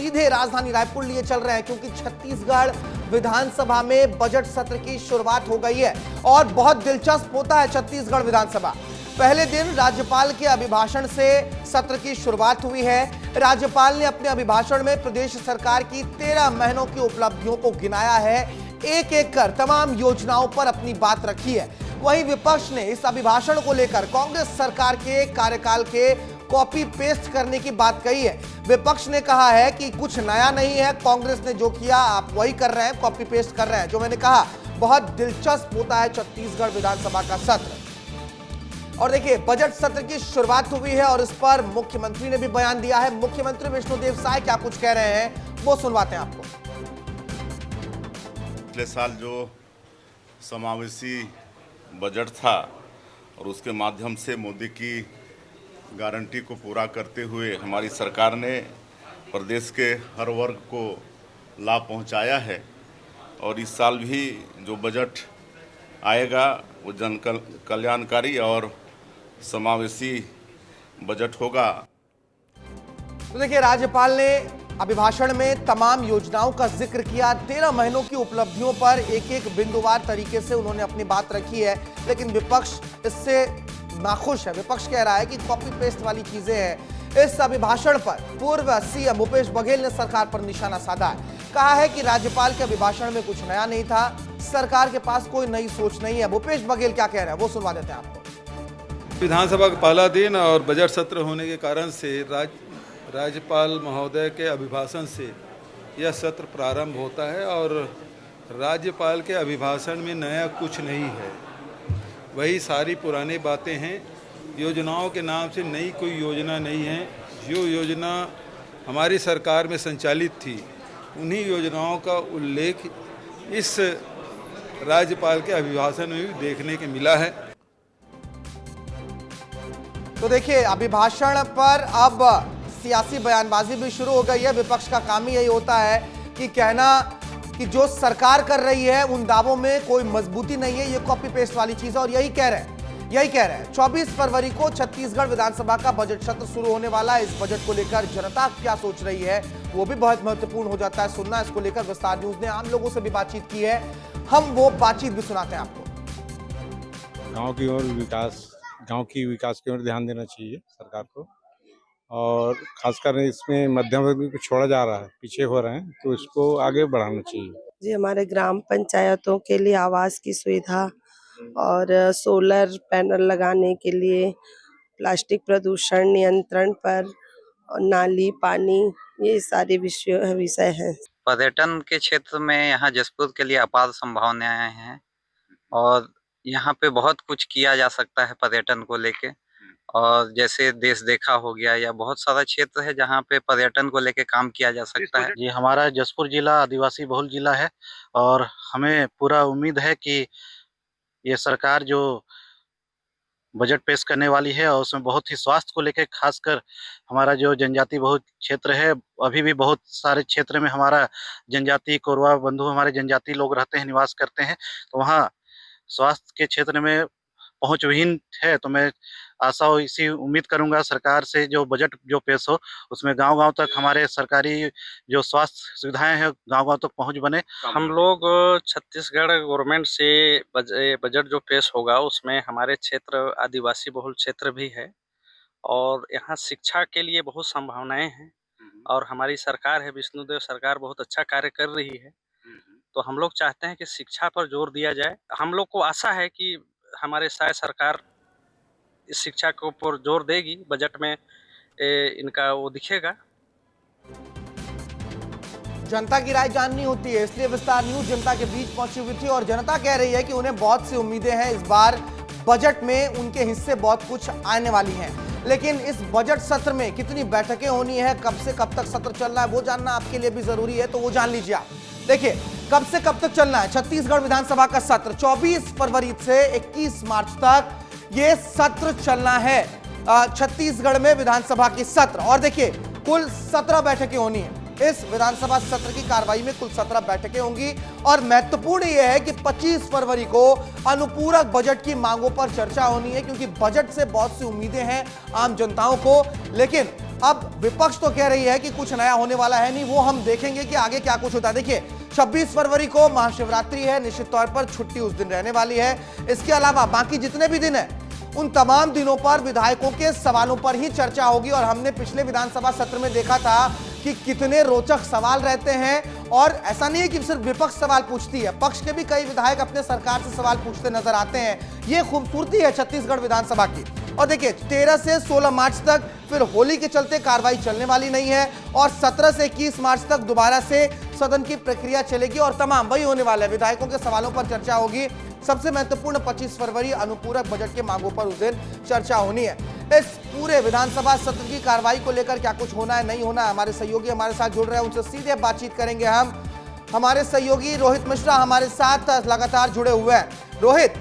सीधे राजधानी रायपुर लिए चल रहे हैं क्योंकि छत्तीसगढ़ विधानसभा में बजट सत्र की शुरुआत हो गई है और बहुत दिलचस्प होता है छत्तीसगढ़ विधानसभा। पहले दिन राज्यपाल के अभिभाषण से सत्र की शुरुआत हुई है। राज्यपाल ने अपने अभिभाषण में प्रदेश सरकार की 13 महीनों की उपलब्धियों को गिनाया है, एक एक कर तमाम योजनाओं पर अपनी बात रखी है। वहीं विपक्ष ने इस अभिभाषण को लेकर कांग्रेस सरकार के कार्यकाल के कॉपी पेस्ट करने की बात कही है। विपक्ष ने कहा है कि कुछ नया नहीं है, कांग्रेस ने जो किया आप वही कर रहे हैं, कॉपी पेस्ट कर रहे हैं। जो मैंने कहा बहुत दिलचस्प होता है छत्तीसगढ़ विधानसभा का सत्र। और देखिए बजट सत्र की शुरुआत हुई है और इस पर मुख्यमंत्री ने भी बयान दिया है। मुख्यमंत्री विष्णुदेव साय क्या कुछ कह रहे हैं वो सुनवाते हैं आपको। पिछले साल जो समावेशी बजट था और उसके माध्यम से मोदी की गारंटी को पूरा करते हुए हमारी सरकार ने प्रदेश के हर वर्ग को लाभ पहुंचाया है और इस साल भी जो बजट आएगा वो जन कल्याणकारी और समावेशी बजट होगा। तो देखिए राज्यपाल ने अभिभाषण में तमाम योजनाओं का जिक्र किया, 13 महीनों की उपलब्धियों पर एक एक बिंदुवार तरीके से उन्होंने अपनी बात रखी है, लेकिन विपक्ष इससे नाखुश है। विपक्ष कह रहा है कि कॉपी पेस्ट वाली चीजें हैं। इस अभिभाषण पर पूर्व सीएम भूपेश बघेल ने सरकार पर निशाना साधा है, कहा है कि राज्यपाल के अभिभाषण में कुछ नया नहीं था, सरकार के पास कोई नई सोच नहीं है। भूपेश बघेल क्या कह रहे हैं वो सुनवा देते हैं आपको। विधानसभा का पहला दिन और बजट सत्र होने के कारण से राज्यपाल महोदय के अभिभाषण से यह सत्र प्रारंभ होता है और राज्यपाल के अभिभाषण में नया कुछ नहीं है, वही सारी पुरानी बातें हैं। योजनाओं के नाम से नई कोई योजना नहीं है। जो योजना हमारी सरकार में संचालित थी उन्हीं योजनाओं का उल्लेख इस राज्यपाल के अभिभाषण में भी देखने को मिला है। तो देखिए अभिभाषण पर अब सियासी बयानबाजी भी शुरू हो गई है। विपक्ष का काम ही यही होता है कि कहना कि जो सरकार कर रही है उन दावों में कोई मजबूती नहीं है, ये कॉपी पेस्ट वाली चीज है और यही कह रहे हैं। 24 फरवरी को छत्तीसगढ़ विधानसभा का बजट सत्र शुरू होने वाला है। इस बजट को लेकर जनता क्या सोच रही है वो भी बहुत महत्वपूर्ण हो जाता है सुनना। इसको लेकर विस्तार न्यूज ने आम लोगों से भी बातचीत की है, हम वो बातचीत भी सुनाते हैं आपको। गांव की विकास की ओर ध्यान देना चाहिए सरकार को और खासकर इसमें मध्यम वर्ग को छोड़ा जा रहा है, पीछे हो रहे हैं, तो इसको आगे बढ़ाना चाहिए। जी हमारे ग्राम पंचायतों के लिए आवास की सुविधा और सोलर पैनल लगाने के लिए, प्लास्टिक प्रदूषण नियंत्रण पर और नाली पानी, ये सारे विषय हैं। पर्यटन के क्षेत्र में यहाँ जसपुर के लिए अपार संभावनाएं हैं और यहाँ पे बहुत कुछ किया जा सकता है पर्यटन को लेके। और जैसे देश देखा हो गया या बहुत सारा क्षेत्र है जहाँ पे पर्यटन को लेके काम किया जा सकता है। जी हमारा जसपुर जिला आदिवासी बहुल जिला है और हमें पूरा उम्मीद है कि ये सरकार जो बजट पेश करने वाली है और उसमें बहुत ही स्वास्थ्य को लेकर, खासकर हमारा जो जनजाति बहुल क्षेत्र है, अभी भी बहुत सारे क्षेत्र में हमारा जनजाति कोरवा बंधु हमारे जनजाति लोग रहते हैं, निवास करते हैं, तो वहाँ स्वास्थ्य के क्षेत्र में पहुंचहीन है। तो मैं आशा और इसी उम्मीद करूंगा सरकार से जो बजट जो पेश हो उसमें गांव-गांव तक हमारे सरकारी जो स्वास्थ्य सुविधाएं हैं गांव-गांव तक पहुंच बने। हम लोग छत्तीसगढ़ गवर्नमेंट से बजट जो पेश होगा उसमें हमारे क्षेत्र आदिवासी बहुल क्षेत्र भी है और यहाँ शिक्षा के लिए बहुत संभावनाएं हैं और हमारी सरकार है विष्णुदेव सरकार बहुत अच्छा कार्य कर रही है। तो हम लोग चाहते हैं कि शिक्षा पर जोर दिया जाए। हम लोग को आशा है कि हमारे शायद सरकार इस शिक्षा के ऊपर जोर देगी, बजट में इनका वो दिखेगा। जनता की राय जाननी होती है, इसलिए विस्तार न्यूज जनता के बीच पहुंची हुई थी और जनता कह रही है कि उन्हें बहुत सी उम्मीदें हैं। इस बार बजट में उनके हिस्से बहुत कुछ आने वाली हैं, लेकिन इस बजट सत्र में कितनी बैठकें होनी है, कब से कब तक सत्र चलना है वो जानना आपके लिए भी जरूरी है, तो वो जान लीजिए आप। देखिए कब से कब तक चलना है छत्तीसगढ़ विधानसभा का सत्र, 24 फरवरी से 21 मार्च तक ये सत्र चलना है छत्तीसगढ़ में विधानसभा की सत्र। और देखिए कुल 17 बैठकें होनी है। इस विधानसभा सत्र की कार्रवाई में कुल 17 बैठकें होंगी और महत्वपूर्ण यह है कि 25 फरवरी को अनुपूरक बजट की मांगों पर चर्चा होनी है, क्योंकि बजट से बहुत सी उम्मीदें हैं आम जनताओं को, लेकिन अब विपक्ष तो कह रही है कि कुछ नया होने वाला है नहीं, वो हम देखेंगे कि आगे क्या कुछ होता है। देखिए 26 फरवरी को महाशिवरात्रि है, निश्चित तौर पर छुट्टी उस दिन रहने वाली है। इसके अलावा बाकी जितने भी दिन है उन तमाम दिनों पर विधायकों के सवालों पर ही चर्चा होगी। और हमने पिछले विधानसभा सत्र में देखा था कि कितने रोचक सवाल रहते हैं। और ऐसा नहीं है कि सिर्फ विपक्ष सवाल पूछती है, पक्ष के भी कई विधायक अपने सरकार से सवाल पूछते नजर आते हैं। ये खूबसूरती है छत्तीसगढ़ विधानसभा की। और देखिए 13 से 16 मार्च तक फिर होली के चलते कार्रवाई चलने वाली नहीं है और 17 से 21 मार्च तक दोबारा से सदन की प्रक्रिया चलेगी और तमाम वही होने वाला है, विधायकों के सवालों पर चर्चा होगी। सबसे महत्वपूर्ण 25 फरवरी अनुपूरक बजट के मांगों पर उस दिन चर्चा होनी है। इस पूरे विधानसभा सत्र की कार्रवाई को लेकर क्या कुछ होना है नहीं होना है, हमारे सहयोगी हमारे साथ जुड़ रहे हैं, उनसे सीधे बातचीत करेंगे हम। हमारे सहयोगी रोहित मिश्रा हमारे साथ लगातार जुड़े हुए हैं। रोहित,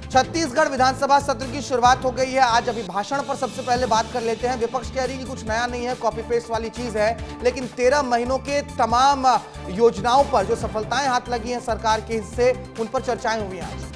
छत्तीसगढ़ विधानसभा सत्र की शुरुआत हो गई है। आज अभिभाषण पर सबसे पहले बात कर लेते हैं। विपक्ष कह रही है कि कुछ नया नहीं है, कॉपी पेस्ट वाली चीज है, लेकिन 13 महीनों के तमाम योजनाओं पर जो सफलताएं हाथ लगी हैं सरकार के हिस्से, उन पर चर्चाएं हुई हैं आज।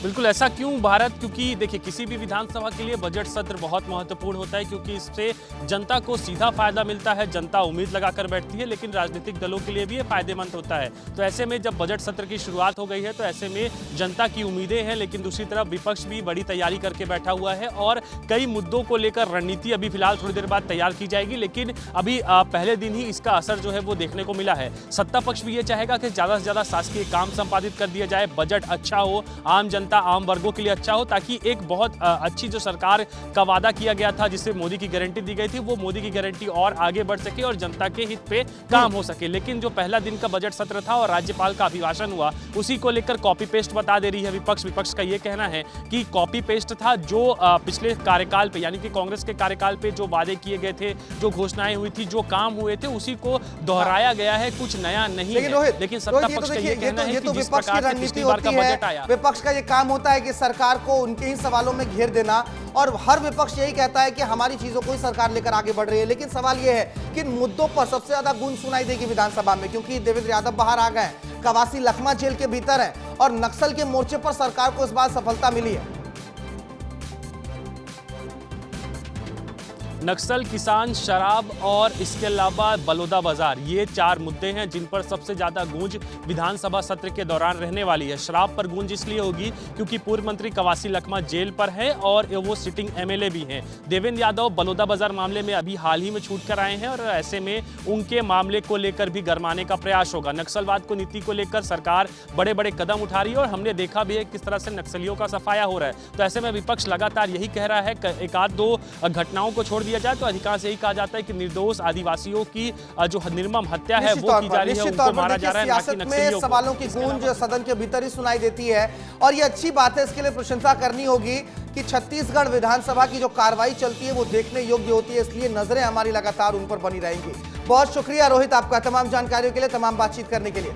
बिल्कुल ऐसा क्यों भारत, क्योंकि देखिए किसी भी विधानसभा के लिए बजट सत्र बहुत महत्वपूर्ण होता है, क्योंकि इससे जनता को सीधा फायदा मिलता है, जनता उम्मीद लगाकर बैठती है, लेकिन राजनीतिक दलों के लिए भी ये फायदेमंद होता है। तो ऐसे में जब बजट सत्र की शुरुआत हो गई है तो ऐसे में जनता की उम्मीदें हैं, लेकिन दूसरी तरफ विपक्ष भी बड़ी तैयारी करके बैठा हुआ है और कई मुद्दों को लेकर रणनीति अभी फिलहाल थोड़ी देर बाद तैयार की जाएगी, लेकिन अभी पहले दिन ही इसका असर जो है वो देखने को मिला है। सत्ता पक्ष भी ये चाहेगा कि ज़्यादा से ज़्यादा शासकीय काम संपादित कर दिया जाए, बजट अच्छा हो, आम जनता आम वर्गों के लिए अच्छा हो, ताकि एक बहुत अच्छी जो सरकार का वादा किया गया था, जिससे मोदी की गारंटी दी गई थी, वो मोदी की गारंटी और आगे बढ़ सके और जनता के हित पे काम हो सके। लेकिन जो पहला दिन का बजट सत्र था और राज्यपाल का अभिभाषण हुआ, उसी को लेकर कॉपी पेस्ट बता दे रही है विपक्ष। विपक्ष का ये कहना है कि कॉपी पेस्ट था, जो पिछले कार्यकाल पे यानी कि कांग्रेस के कार्यकाल पे जो वादे किए गए थे, जो घोषणाएं हुई थी, जो काम हुए थे, उसी को दोहराया गया है, कुछ नया नहीं है। लेकिन सत्ता पक्ष का ये कहना है कि जिस प्रकार से पिछली बार का बजट आया, विपक्ष का ये काम होता है कि सरकार को उनके ही सवालों में घेर देना, और हर विपक्ष यही कहता है कि हमारी चीजों को ही सरकार लेकर आगे बढ़ रही है। लेकिन सवाल यह है कि इन मुद्दों पर सबसे ज्यादा गूंज सुनाई देगी विधानसभा में, क्योंकि देवेंद्र यादव बाहर आ गए, कवासी लखमा जेल के भीतर है और नक्सल के मोर्चे पर सरकार को इस बार सफलता मिली है। नक्सल, किसान, शराब और इसके अलावा बलौदा बाजार, ये 4 मुद्दे हैं जिन पर सबसे ज्यादा गूंज विधानसभा सत्र के दौरान रहने वाली है। शराब पर गूंज इसलिए होगी क्योंकि पूर्व मंत्री कवासी लखमा जेल पर है और वो सिटिंग एमएलए भी हैं। देवेंद्र यादव बलौदा बाजार मामले में अभी हाल ही में छूट कर आए हैं और ऐसे में उनके मामले को लेकर भी गरमाने का प्रयास होगा। नक्सलवाद को नीति को लेकर सरकार बड़े बड़े कदम उठा रही है और हमने देखा भी है किस तरह से नक्सलियों का सफाया हो रहा है। तो ऐसे में विपक्ष लगातार यही कह रहा है, एक आध दो घटनाओं को छोड़ दिया जाए तो अधिकांश यही कहा जाता है कि निर्दोष आदिवासियों की जो निर्मम हत्या है वो की जा रही है, उनको मारा जा रहा है, ना कि नक्सलियों को। सवालों की गूंज सदन के भीतर ही सुनाई देती है और ये अच्छी बात है। इसके लिए प्रशंसा करनी होगी कि छत्तीसगढ़ विधानसभा की जो कार्रवाई चलती है वो देखने योग्य होती है, इसलिए नजरें हमारी लगातार उन पर बनी रहेंगी। बहुत शुक्रिया रोहित आपका तमाम जानकारियों के लिए, तमाम बातचीत करने के लिए।